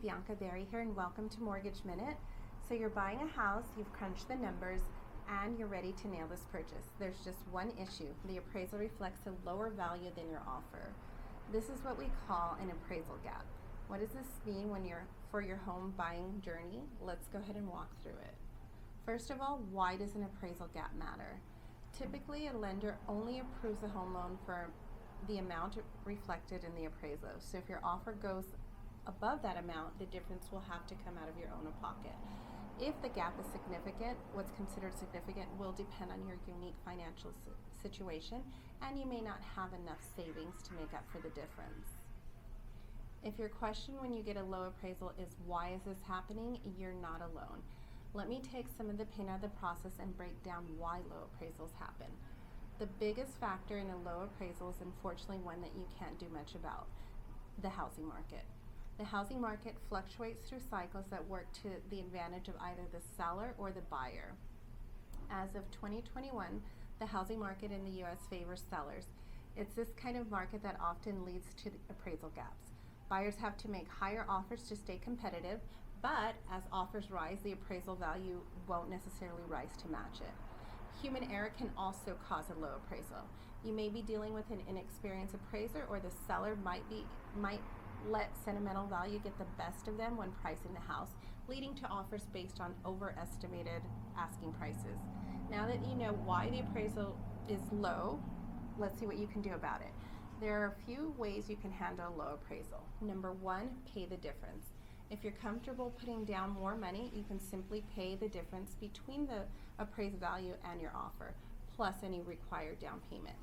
Bianca Berry here, and welcome to Mortgage Minute. So you're buying a house, you've crunched the numbers, and you're ready to nail this purchase. There's just one issue. The appraisal reflects a lower value than your offer. This is what we call an appraisal gap. What does this mean for your home buying journey? Let's go ahead and walk through it. First of all, why does an appraisal gap matter? Typically, a lender only approves a home loan for the amount reflected in the appraisal. So if your offer goes above that amount, the difference will have to come out of your own pocket. If the gap is significant, what's considered significant will depend on your unique financial situation, and you may not have enough savings to make up for the difference. If your question when you get a low appraisal is why is this happening, you're not alone. Let me take some of the pain out of the process and break down why low appraisals happen. The biggest factor in a low appraisal is unfortunately one that you can't do much about: the housing market. The housing market fluctuates through cycles that work to the advantage of either the seller or the buyer. As of 2021, the housing market in the U.S. favors sellers. It's this kind of market that often leads to appraisal gaps. Buyers have to make higher offers to stay competitive, but as offers rise, the appraisal value won't necessarily rise to match it. Human error can also cause a low appraisal. You may be dealing with an inexperienced appraiser, or the seller might let sentimental value get the best of them when pricing the house, leading to offers based on overestimated asking prices. Now that you know why the appraisal is low, let's see what you can do about it. There are a few ways you can handle a low appraisal. Number one, pay the difference. If you're comfortable putting down more money, you can simply pay the difference between the appraised value and your offer, plus any required down payment.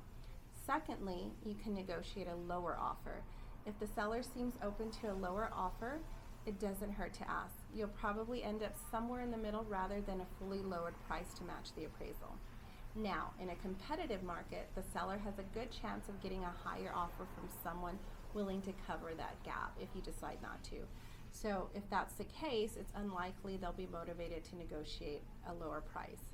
Secondly, you can negotiate a lower offer. If the seller seems open to a lower offer, it doesn't hurt to ask. You'll probably end up somewhere in the middle rather than a fully lowered price to match the appraisal. Now, in a competitive market, the seller has a good chance of getting a higher offer from someone willing to cover that gap if you decide not to. So if that's the case, it's unlikely they'll be motivated to negotiate a lower price.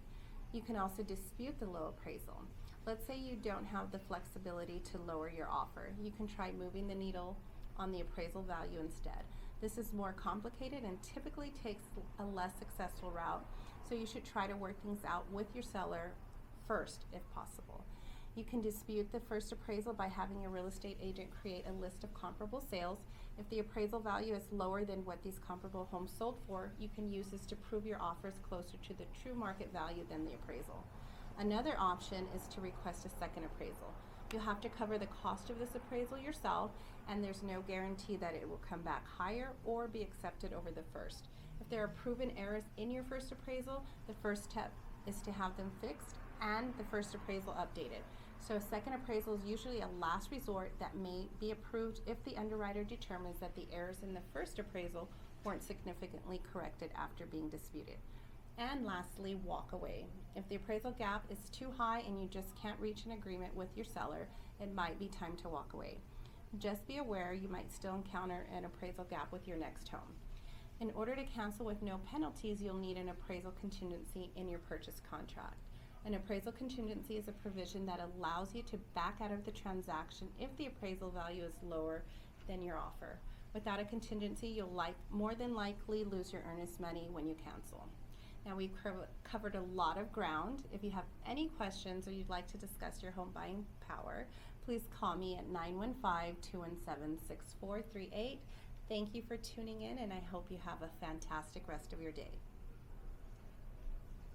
You can also dispute the low appraisal. Let's say you don't have the flexibility to lower your offer. You can try moving the needle on the appraisal value instead. This is more complicated and typically takes a less successful route, so you should try to work things out with your seller first if possible. You can dispute the first appraisal by having a real estate agent create a list of comparable sales. If the appraisal value is lower than what these comparable homes sold for, you can use this to prove your offer is closer to the true market value than the appraisal. Another option is to request a second appraisal. You'll have to cover the cost of this appraisal yourself, and there's no guarantee that it will come back higher or be accepted over the first. If there are proven errors in your first appraisal, the first step is to have them fixed and the first appraisal updated. So a second appraisal is usually a last resort that may be approved if the underwriter determines that the errors in the first appraisal weren't significantly corrected after being disputed. And lastly, walk away. If the appraisal gap is too high and you just can't reach an agreement with your seller, it might be time to walk away. Just be aware you might still encounter an appraisal gap with your next home. In order to cancel with no penalties, you'll need an appraisal contingency in your purchase contract. An appraisal contingency is a provision that allows you to back out of the transaction if the appraisal value is lower than your offer. Without a contingency, you'll more than likely lose your earnest money when you cancel. Now, we've covered a lot of ground. If you have any questions or you'd like to discuss your home buying power, please call me at 915-217-6438. Thank you for tuning in, and I hope you have a fantastic rest of your day.